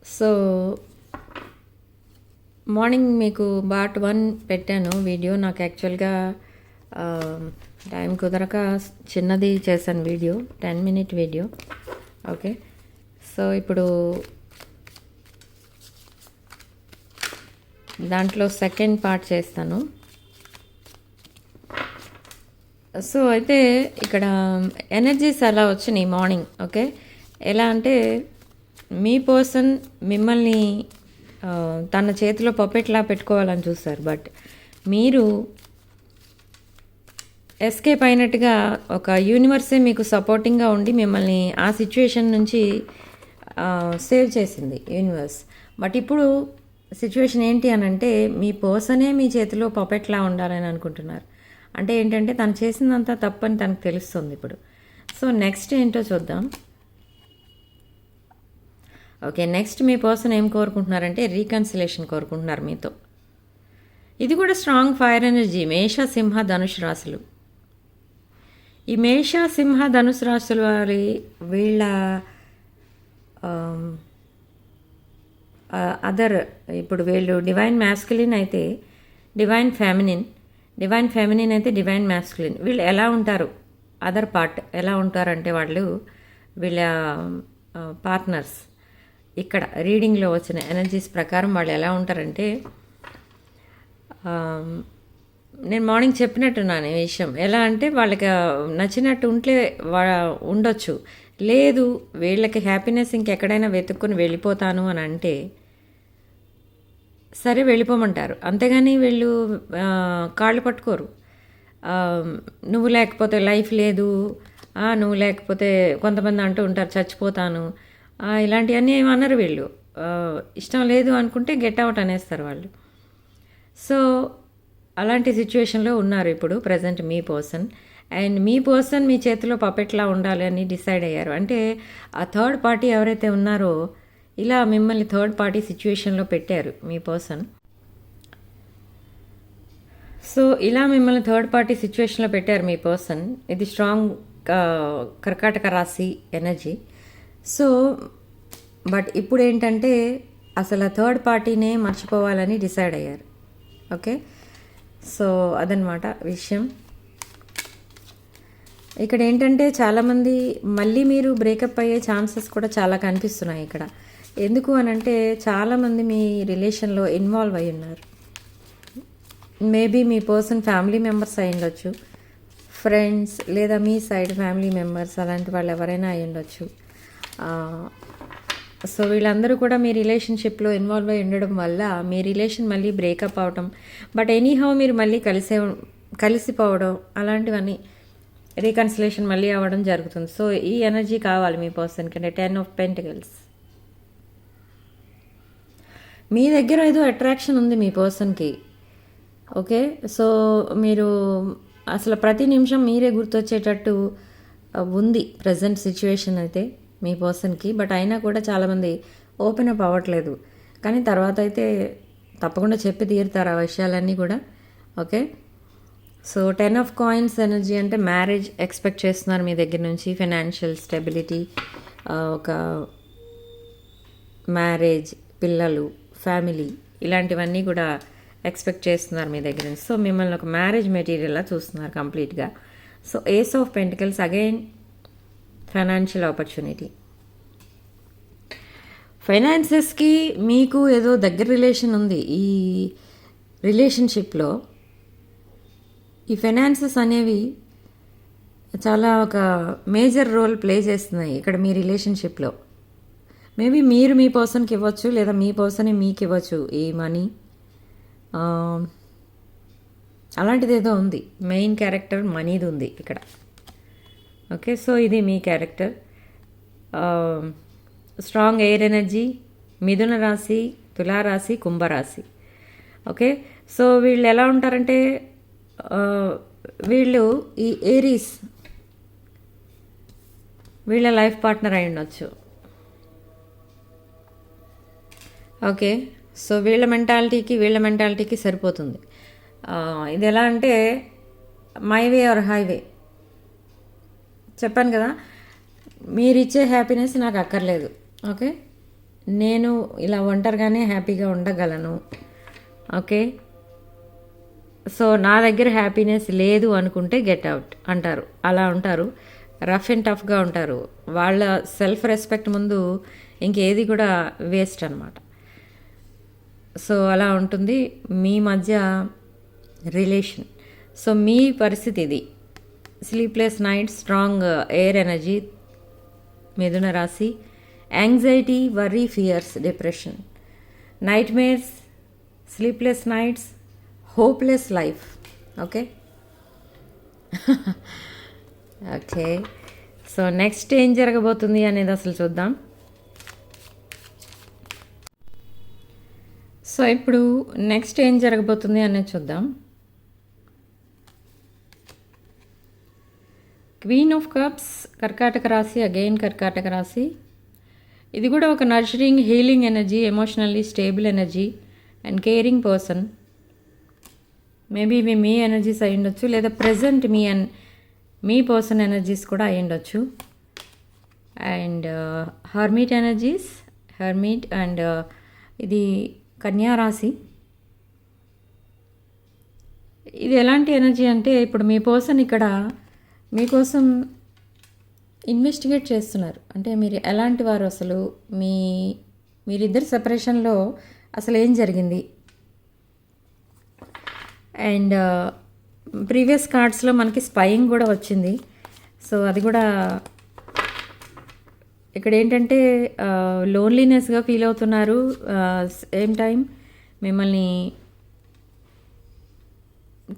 So morning మీకు part 1 పెట్టాను video. నాకు యాక్చువల్గా టైం కుదరక చిన్నది చేశాను video, 10 minute video. Okay, so ఇప్పుడు దాంట్లో సెకండ్ పార్ట్ చేస్తాను. సో అయితే ఇక్కడ ఎనర్జీస్ అలా వచ్చినాయి మార్నింగ్. ఓకే, ఎలా అంటే మీ పర్సన్ మిమ్మల్ని తన చేతిలో పపెట్లా పెట్టుకోవాలని చూస్తారు, బట్ మీరు ఎస్కేప్ అయినట్టుగా ఒక యూనివర్సే మీకు సపోర్టింగ్గా ఉండి మిమ్మల్ని ఆ సిచ్యువేషన్ నుంచి సేవ్ చేసింది యూనివర్స్. బట్ ఇప్పుడు సిచ్యువేషన్ ఏంటి అని అంటే మీ పర్సనే మీ చేతిలో పపెట్లా ఉండాలని అనుకుంటున్నారు. అంటే ఏంటంటే తను చేసిందంతా తప్పని తనకు తెలుస్తుంది ఇప్పుడు. సో నెక్స్ట్ ఏంటో చూద్దాం. ఓకే, నెక్స్ట్ మీ పర్సన్ ఏం కోరుకుంటున్నారంటే రీకన్సిలేషన్ కోరుకుంటున్నారు మీతో. ఇది కూడా స్ట్రాంగ్ ఫైర్ ఎనర్జీ. మేష, సింహ, ధనుసు రాశులు. ఈ మేష, సింహ, ధనుసు రాశుల వారి వీళ్ళ అదర్ ఇప్పుడు వీళ్ళు డివైన్ మ్యాస్కులిన్ అయితే డివైన్ ఫెమినిన్, డివైన్ ఫెమినిన్ అయితే డివైన్ మ్యాస్కులిన్. వీళ్ళు ఎలా ఉంటారు, అదర్ పార్ట్ ఎలా ఉంటారంటే వాళ్ళు వీళ్ళ పార్ట్నర్స్ ఇక్కడ రీడింగ్లో వచ్చిన ఎనర్జీస్ ప్రకారం వాళ్ళు ఎలా ఉంటారంటే, నేను మార్నింగ్ చెప్పినట్టున్నాను ఈ విషయం. ఎలా అంటే వాళ్ళకి నచ్చినట్టు ఉంటే ఉండొచ్చు, లేదు వీళ్ళకి హ్యాపీనెస్ ఇంకెక్కడైనా వెతుక్కుని వెళ్ళిపోతాను అని అంటే సరే వెళ్ళిపోమంటారు, అంతేగాని వీళ్ళు కాళ్ళు పట్టుకోరు. నువ్వు లేకపోతే లైఫ్ లేదు, నువ్వు లేకపోతే కొంతమంది అంటూ ఉంటారు చచ్చిపోతాను, ఇలాంటివన్నీ ఏమన్నారు వీళ్ళు. ఇష్టం లేదు అనుకుంటే గెట్ అవుట్ అనేస్తారు వాళ్ళు. సో అలాంటి సిచ్యువేషన్లో ఉన్నారు ఇప్పుడు ప్రజెంట్ మీ పర్సన్. అండ్ మీ పర్సన్ మీ చేతిలో పపెట్లా ఉండాలి అని డిసైడ్ అయ్యారు. అంటే ఆ థర్డ్ పార్టీ ఎవరైతే ఉన్నారో ఇలా మిమ్మల్ని థర్డ్ పార్టీ సిచ్యువేషన్లో పెట్టారు మీ పర్సన్. సో ఇలా మిమ్మల్ని థర్డ్ పార్టీ సిచ్యువేషన్లో పెట్టారు మీ పర్సన్. ఇది స్ట్రాంగ్ కర్కాటక రాశి ఎనర్జీ. సో బట్ ఇప్పుడు ఏంటంటే అసలు ఆ థర్డ్ పార్టీనే మర్చిపోవాలని డిసైడ్ అయ్యారు. ఓకే, సో అదనమాట విషయం. ఇక్కడ ఏంటంటే చాలామంది మళ్ళీ మీరు బ్రేకప్ అయ్యే ఛాన్సెస్ కూడా చాలా కనిపిస్తున్నాయి ఇక్కడ. ఎందుకు అని అంటే చాలామంది మీ రిలేషన్లో ఇన్వాల్వ్ అయి ఉన్నారు. మేబీ మీ పర్సన్ ఫ్యామిలీ మెంబర్స్ అయి ఉండొచ్చు, ఫ్రెండ్స్ లేదా మీ సైడ్ ఫ్యామిలీ మెంబర్స్, అలాంటి వాళ్ళు ఎవరైనా అయి ఉండొచ్చు. సో వీళ్ళందరూ కూడా మీ రిలేషన్షిప్లో ఇన్వాల్వ్ అయి ఉండడం వల్ల మీ రిలేషన్ మళ్ళీ బ్రేకప్ అవడం, బట్ ఎనీహౌ మీరు మళ్ళీ కలిసిపోవడం, అలాంటివన్నీ రీకన్సిలేషన్ మళ్ళీ అవ్వడం జరుగుతుంది. సో ఈ ఎనర్జీ కావాలి మీ పర్సన్కి. అంటే 10 of Pentacles. మీ దగ్గర ఏదో అట్రాక్షన్ ఉంది మీ పర్సన్కి. ఓకే, సో మీరు అసలు ప్రతి నిమిషం మీరే గుర్తొచ్చేటట్టు ఉంది ప్రజెంట్ సిచ్యువేషన్ అయితే మీ పర్సన్కి. బట్ అయినా కూడా చాలామంది ఓపెన్ అప్ అవ్వట్లేదు, కానీ తర్వాత అయితే తప్పకుండా చెప్పి తీరుతారు ఆ విషయాలన్నీ కూడా. Okay, so 10 of Coins energy అంటే మ్యారేజ్ ఎక్స్పెక్ట్ చేస్తున్నారు మీ దగ్గర నుంచి. ఫైనాన్షియల్ స్టెబిలిటీ, ఒక మ్యారేజ్, పిల్లలు, ఫ్యామిలీ, ఇలాంటివన్నీ కూడా ఎక్స్పెక్ట్ చేస్తున్నారు మీ దగ్గర నుంచి. సో మిమ్మల్ని ఒక మ్యారేజ్ మెటీరియల్లా చూస్తున్నారు కంప్లీట్గా. So ace of pentacles again financial opportunity. ఫైనాన్సెస్కి మీకు ఏదో దగ్గర రిలేషన్ ఉంది ఈ రిలేషన్షిప్లో. ఈ ఫైనాన్సెస్ అనేవి చాలా ఒక మేజర్ రోల్ ప్లే చేస్తున్నాయి ఇక్కడ మీ రిలేషన్షిప్లో. మేబీ మీరు మీ పర్సన్కి ఇవ్వచ్చు, లేదా మీ పర్సనే మీకు ఇవ్వచ్చు ఈ మనీ. అలాంటిది ఏదో ఉంది. మెయిన్ క్యారెక్టర్ మనీది ఉంది ఇక్కడ. ఓకే, సో ఇది మీ క్యారెక్టర్. స్ట్రాంగ్ ఎయిర్ ఎనర్జీ, మిథున రాశి, తులారాశి, కుంభరాశి. ఓకే, సో వీళ్ళు ఎలా ఉంటారంటే వీళ్ళు ఈ ఏరీస్ వీళ్ళ లైఫ్ పార్ట్నర్ అయి ఉండొచ్చు. ఓకే, సో వీళ్ళ మెంటాలిటీకి సరిపోతుంది. ఇది ఎలా అంటే మై వే ఆర్ హైవే. చెప్పాను కదా, మీరిచ్చే హ్యాపీనెస్ నాకు అక్కర్లేదు. ఓకే, నేను ఇలా ఒంటరిగానే హ్యాపీగా ఉండగలను. ఓకే. సో నా దగ్గర హ్యాపీనెస్ లేదు అనుకుంటే గెట్ అవుట్ అంటారు. అలా ఉంటారు, రఫ్ అండ్ టఫ్గా ఉంటారు. వాళ్ళ సెల్ఫ్ రెస్పెక్ట్ ముందు ఇంకేది కూడా వేస్ట్ అనమాట. సో అలా ఉంటుంది మీ మధ్య రిలేషన్. సో మీ పరిస్థితి ఇది. Sleepless night, strong air energy, మిథున రాశి. Anxiety, worry, fears, depression, night mares, sleepless nights, hopeless life. Okay. Okay. So next ఏం జరగబోతుంది అనేది అసలు చూద్దాం. సో ఇప్పుడు నెక్స్ట్ ఏం జరగబోతుంది అనేది చూద్దాం. క్వీన్ ఆఫ్ కప్స్, కర్కాటక రాశి. అగైన్ కర్కాటక రాశి. ఇది కూడా ఒక nurturing, healing energy, emotionally stable energy and caring person. Maybe ఇవి మీ ఎనర్జీస్ అయి ఉండొచ్చు, లేదా ప్రజెంట్ మీ పర్సన్ ఎనర్జీస్ కూడా అయి ఉండొచ్చు. And hermit energies, hermit. And ఇది కన్యా రాశి. ఇది ఎలాంటి ఎనర్జీ అంటే, ఇప్పుడు మీ పర్సన్ ఇక్కడ మీకోసం ఇన్వెస్టిగేట్ చేస్తున్నారు. అంటే మీరు ఎలాంటి వారు, అసలు మీరిద్దరు సెపరేషన్లో అసలు ఏం జరిగింది. అండ్ ప్రీవియస్ కార్డ్స్లో మనకి స్పైయింగ్ కూడా వచ్చింది. సో అది కూడా ఇక్కడ ఏంటంటే లోన్లీనెస్గా ఫీల్ అవుతున్నారు. సేమ్ టైం మిమ్మల్ని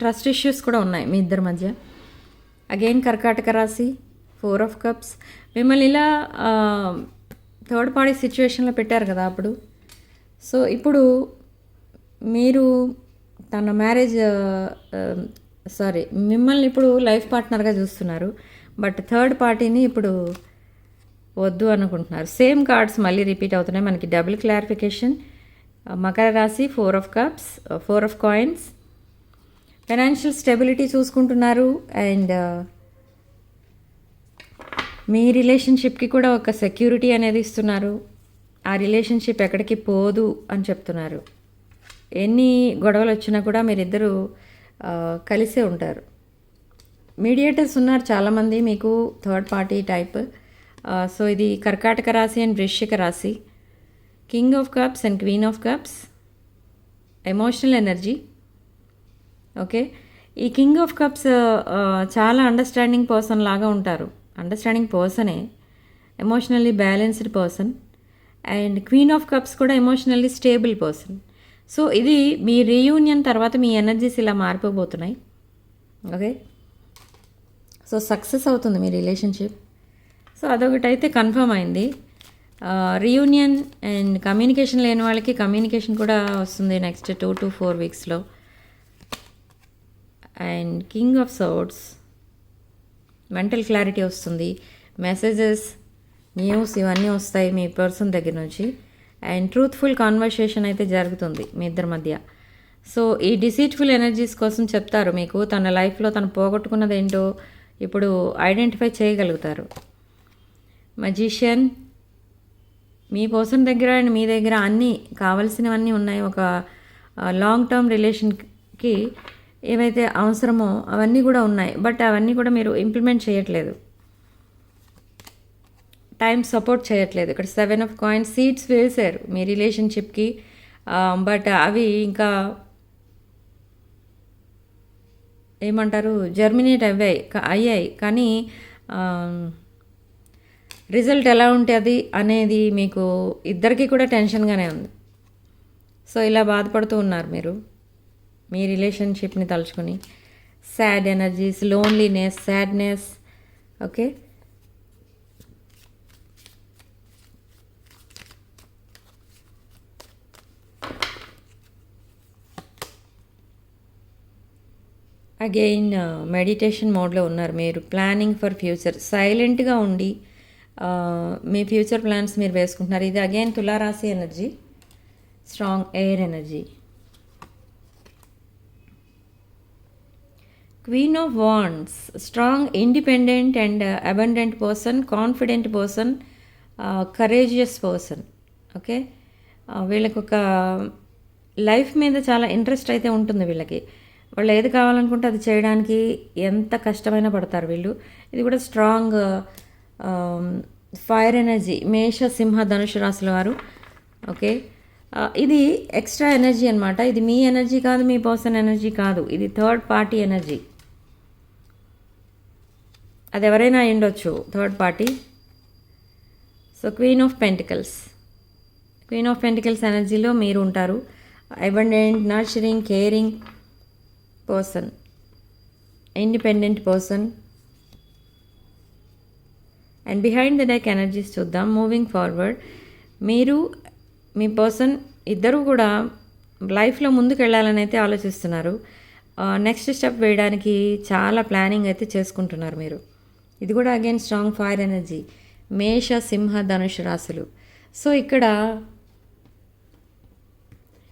ట్రస్ట్ ఇష్యూస్ కూడా ఉన్నాయి మీ ఇద్దరి మధ్య. అగైన్ కర్కాటక రాశి, 4 ఆఫ్ కప్స్. మిమ్మల్ని ఇలా థర్డ్ పార్టీ సిచ్యువేషన్లో పెట్టారు కదా అప్పుడు. సో ఇప్పుడు మీరు తన మ్యారేజ్ మిమ్మల్ని ఇప్పుడు లైఫ్ పార్ట్నర్గా చూస్తున్నారు. బట్ థర్డ్ పార్టీని ఇప్పుడు వద్దు అనుకుంటున్నారు. సేమ్ కార్డ్స్ మళ్ళీ రిపీట్ అవుతున్నాయి మనకి. Double clarification. మకర రాశి, 4 of cups, 4 of coins. Financial stability చూసుకుంటున్నారు. అండ్ మీ రిలేషన్షిప్కి కూడా ఒక సెక్యూరిటీ అనేది ఇస్తున్నారు. ఆ రిలేషన్షిప్ ఎక్కడికి పోదు అని చెప్తున్నారు. ఎన్ని గొడవలు వచ్చినా కూడా మీరిద్దరూ కలిసే ఉంటారు. మీడియేటర్స్ ఉన్నారు చాలామంది మీకు, థర్డ్ పార్టీ టైప్. సో ఇది కర్కాటక రాశి అండ్ వృశ్చిక రాశి. King of cups and queen of cups. Emotional energy. Okay. ఈ కింగ్ ఆఫ్ కప్స్ చాలా అండర్స్టాండింగ్ పర్సన్ లాగా ఉంటారు. అండర్స్టాండింగ్ పర్సనే, emotionally balanced person. And queen of cups కూడా ఎమోషనల్లీ స్టేబుల్ పర్సన్. సో ఇది మీ రీయూనియన్ తర్వాత మీ ఎనర్జీస్ ఇలా మారిపోబోతున్నాయి. ఓకే. సో సక్సెస్ అవుతుంది మీ రిలేషన్షిప్. సో అదొకటైతే కన్ఫర్మ్ అయింది. రీయూనియన్ అండ్ కమ్యూనికేషన్ లేని వాళ్ళకి కమ్యూనికేషన్ కూడా వస్తుంది నెక్స్ట్ 2 to 4 వీక్స్లో. And king of swords, mental clarity వస్తుంది. మెసేజెస్, న్యూస్ ఇవన్నీ వస్తాయి మీ పర్సన్ దగ్గర నుంచి. అండ్ ట్రూత్ఫుల్ కాన్వర్సేషన్ అయితే జరుగుతుంది మీ ఇద్దరి మధ్య. సో ఈ డిసీట్ఫుల్ ఎనర్జీస్ కోసం చెప్తారు మీకు. తన లైఫ్లో తను పోగొట్టుకున్నది ఏంటో ఇప్పుడు ఐడెంటిఫై చేయగలుగుతారు. మజీషియన్, మీ పర్సన్ దగ్గర అండ్ మీ దగ్గర అన్నీ కావలసినవన్నీ ఉన్నాయి. ఒక లాంగ్ టర్మ్ రిలేషన్కి ఏవైతే అవసరమో అవన్నీ కూడా ఉన్నాయి. బట్ అవన్నీ కూడా మీరు ఇంప్లిమెంట్ చేయట్లేదు, టైం సపోర్ట్ చేయట్లేదు. ఇక్కడ 7 ఆఫ్ కాయిన్స్, సీడ్స్ వేశారు మీ రిలేషన్షిప్కి. బట్ అవి ఇంకా ఏమంటారు, జర్మినేట్ అయ్యాయి కానీ రిజల్ట్ ఎలా ఉంటుంది అనేది మీకు ఇద్దరికీ కూడా టెన్షన్గానే ఉంది. సో ఇలా బాధపడుతూ ఉన్నారు మీరు మీ రిలేషన్షిప్ని తలుచుకొని. Sad energies, loneliness, sadness. Okay. Again meditation మోడ్లో ఉన్నారు మీరు. ప్లానింగ్ ఫర్ ఫ్యూచర్, సైలెంట్గా ఉండి మీ ఫ్యూచర్ ప్లాన్స్ మీరు వేసుకుంటున్నారు. ఇది అగైన్ తులారాశి energy, strong air energy. Queen of wands, strong, independent and abundant person, confident person, courageous person. Okay. వీళ్ళకి ఒక లైఫ్ మీద చాలా ఇంట్రెస్ట్ అయితే ఉంటుంది వీళ్ళకి. వాళ్ళు ఏది కావాలనుకుంటే అది చేయడానికి ఎంత కష్టమైనా పడతారు వీళ్ళు. ఇది కూడా స్ట్రాంగ్ ఫైర్ ఎనర్జీ, మేష సింహ ధనుషు రాశుల వారు. ఓకే. ఇది ఎక్స్ట్రా ఎనర్జీ అనమాట. ఇది మీ ఎనర్జీ కాదు, మీ పర్సన్ ఎనర్జీ కాదు, ఇది థర్డ్ పార్టీ ఎనర్జీ. అది ఎవరైనా అయ్యుండొచ్చు, third party. So queen of pentacles, queen of pentacles ఎనర్జీలో మీరు ఉంటారు. Abundant, nurturing, caring person, independent person. And behind the deck energies చూద్దాం. మూవింగ్ ఫార్వర్డ్, మీరు మీ పర్సన్ ఇద్దరు కూడా లైఫ్లో ముందుకు వెళ్ళాలని అయితే ఆలోచిస్తున్నారు. నెక్స్ట్ స్టెప్ వేయడానికి చాలా ప్లానింగ్ అయితే చేసుకుంటున్నారు మీరు. ఇది కూడా అగైన్ స్ట్రాంగ్ ఫైర్ ఎనర్జీ, మేష సింహ ధనుషు రాశులు. సో ఇక్కడ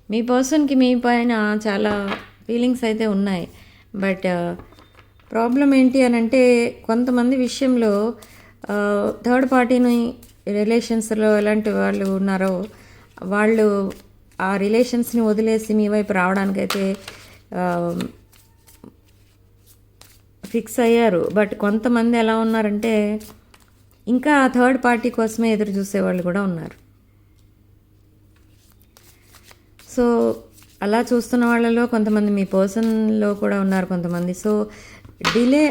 మీ పర్సన్కి మీ పైన చాలా ఫీలింగ్స్ అయితే ఉన్నాయి. బట్ ప్రాబ్లం ఏంటి అని అంటే, కొంతమంది విషయంలో థర్డ్ పార్టీని రిలేషన్స్లో ఎలాంటి వాళ్ళు ఉన్నారో వాళ్ళు ఆ రిలేషన్స్ని వదిలేసి మీ వైపు రావడానికైతే ఫిక్స్ అయ్యారు. బట్ కొంతమంది ఎలా ఉన్నారంటే ఇంకా ఆ థర్డ్ పార్టీ కోసమే ఎదురు చూసేవాళ్ళు కూడా ఉన్నారు. సో అలా చూస్తున్న వాళ్ళలో కొంతమంది మీ పర్సన్లో కూడా ఉన్నారు కొంతమంది. సో డిలే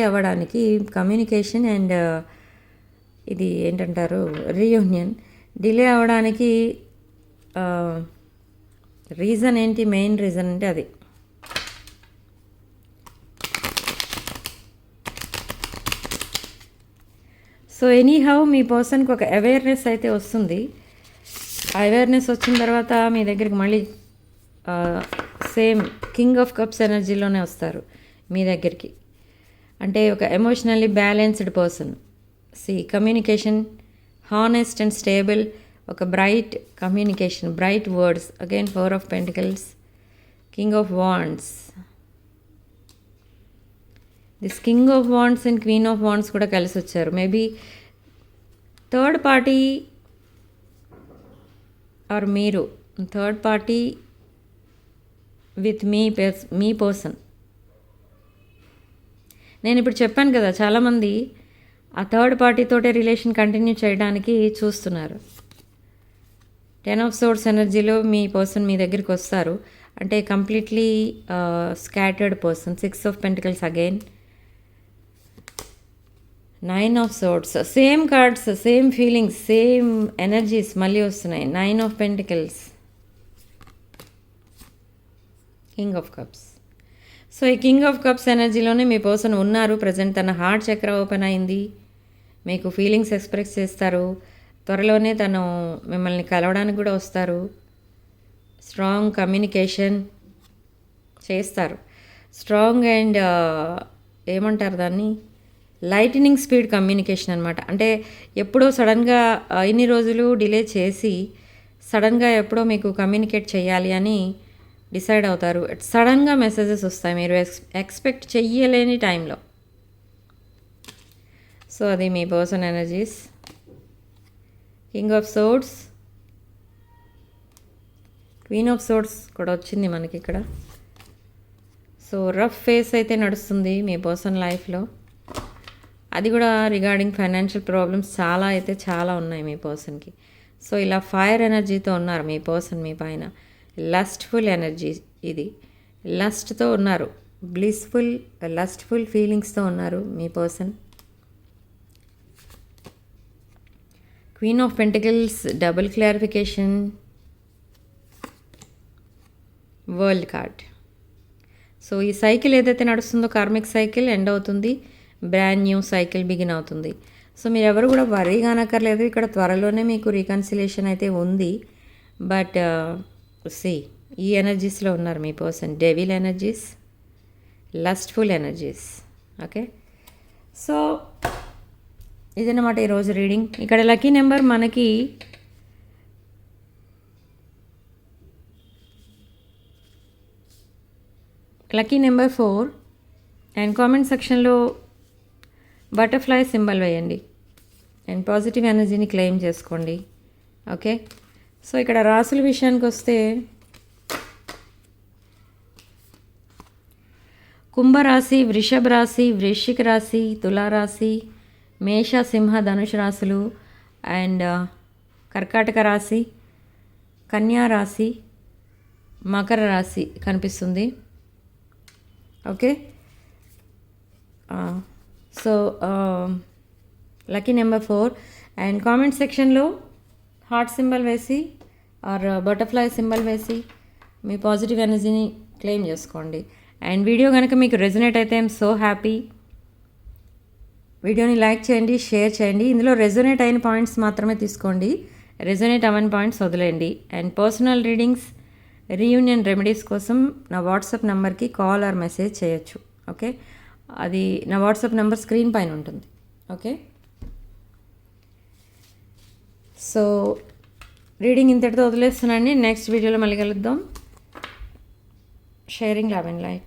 అవ్వడానికి కమ్యూనికేషన్ అండ్ ఇది ఏంటంటారు రీయూనియన్ డిలే అవ్వడానికి రీజన్ ఏంటి, మెయిన్ రీజన్ అంటే అది. సో ఎనీహౌ మీ పర్సన్కి ఒక అవేర్నెస్ అయితే వస్తుంది. ఆ అవేర్నెస్ వచ్చిన తర్వాత మీ దగ్గరికి మళ్ళీ సేమ్ కింగ్ ఆఫ్ కప్స్ ఎనర్జీలోనే వస్తారు మీ దగ్గరికి. అంటే ఒక emotionally balanced person. Communication honest and stable, ఒక bright communication, bright words. Again 4 of pentacles, king of wands. This king of wands and queen of wands కూడా కలిసి వచ్చారు. మేబీ థర్డ్ పార్టీ ఆర్ మీరు థర్డ్ పార్టీ విత్ మీ person. నేను ఇప్పుడు చెప్పాను కదా, చాలామంది ఆ థర్డ్ పార్టీతోటే రిలేషన్ కంటిన్యూ చేయడానికి చూస్తున్నారు. 10 ఆఫ్ సోర్డ్స్ ఎనర్జీలో మీ పర్సన్ మీ దగ్గరికి వస్తారు. అంటే completely scattered person. 6 of pentacles again, 9 of swords. Same cards, same feelings, same energies మళ్ళీ వస్తున్నాయి. 9 of pentacles, king of cups. So ఈ కింగ్ ఆఫ్ కప్స్ ఎనర్జీలోనే మీ పర్సన్ ఉన్నారు ప్రజెంట్. తన హార్ట్ చక్ర ఓపెన్ అయింది, మీకు ఫీలింగ్స్ ఎక్స్ప్రెస్ చేస్తారు. త్వరలోనే తను మిమ్మల్ని కలవడానికి కూడా వస్తారు. స్ట్రాంగ్ కమ్యూనికేషన్ చేస్తారు. స్ట్రాంగ్ అండ్ ఏమంటారు దాన్ని, లైటనింగ్ స్పీడ్ కమ్యూనికేషన్ అనమాట. అంటే ఎప్పుడో సడన్గా ఇన్ని రోజులు డిలే చేసి సడన్గా ఎప్పుడో మీకు కమ్యూనికేట్ చేయాలి అని డిసైడ్ అవుతారు. సడన్గా మెసేజెస్ వస్తాయి మీరు ఎక్స్పెక్ట్ చెయ్యలేని టైంలో. సో అది మీ person energies. King of swords, queen of swords కూడా వచ్చింది మనకి ఇక్కడ. సో రఫ్ ఫేస్ అయితే నడుస్తుంది మీ పర్సన్ లైఫ్లో. అది కూడా రిగార్డింగ్ ఫైనాన్షియల్ ప్రాబ్లమ్స్ చాలా ఉన్నాయి మీ పర్సన్కి. సో ఇలా ఫైర్ ఎనర్జీతో ఉన్నారు మీ పర్సన్ మీ పైన. లస్ట్ఫుల్ ఎనర్జీ ఇది, లస్ట్తో ఉన్నారు, లస్ట్ఫుల్ ఫీలింగ్స్తో ఉన్నారు మీ person. Queen of pentacles, double clarification, world card. So ఈ సైకిల్ ఏదైతే నడుస్తుందో కార్మిక్ సైకిల్ ఎండ్ అవుతుంది, బ్రాండ్ న్యూ సైకిల్ బిగిన్ అవుతుంది. సో మీరు ఎవరు కూడా వరీ కానక్కర్లేదు, ఇక్కడ త్వరలోనే మీకు రీకన్సిలేషన్ అయితే ఉంది. బట్ ఈ ఎనర్జీస్లో ఉన్నారు మీ person. Devil energies, lustful energies. Okay, so ఇదన్నమాట ఈరోజు రీడింగ్. ఇక్కడ లక్కీ నెంబర్ మనకి లక్కీ నెంబర్ 4. అండ్ కామెంట్ సెక్షన్లో బటర్ఫ్లై సింబల్ వేయండి అండ్ పాజిటివ్ ఎనర్జీని క్లెయిమ్ చేసుకోండి. ఓకే. సో ఇక్కడ రాసుల విషయానికి వస్తే కుంభరాశి, వృషభ రాశి, వృశ్చిక రాశి, తులారాశి, మేష, సింహ, ధనుష్ రాశులు అండ్ కర్కాటక రాశి, కన్యా రాశి, మకర రాశి కనిపిస్తుంది. Okay. So lucky number 4 and comment సెక్షన్లో హార్ట్ సింబల్ వేసి ఆర్ బటర్ఫ్లై సింబల్ వేసి మీ పాజిటివ్ ఎనర్జీని క్లెయిమ్ చేసుకోండి. అండ్ వీడియో కనుక మీకు రెజొనేట్ అయితే ఐఎమ్ సో హ్యాపీ. వీడియోని లైక్ చేయండి, షేర్ చేయండి. ఇందులో రెజొనేట్ అయిన పాయింట్స్ మాత్రమే తీసుకోండి, రెజొనేట్ అవ్వని పాయింట్స్ వదిలేయండి. And personal readings, reunion remedies కోసం నా వాట్సాప్ నెంబర్కి కాల్ ఆర్ మెసేజ్ చేయొచ్చు. ఓకే, అది నా వాట్సాప్ నెంబర్ స్క్రీన్ పైన ఉంటుంది. ఓకే, సో రీడింగ్ ఇంతటితో వదిలేస్తున్నాండి. నెక్స్ట్ వీడియోలో మళ్ళీ కలుద్దాం. Sharing love and light.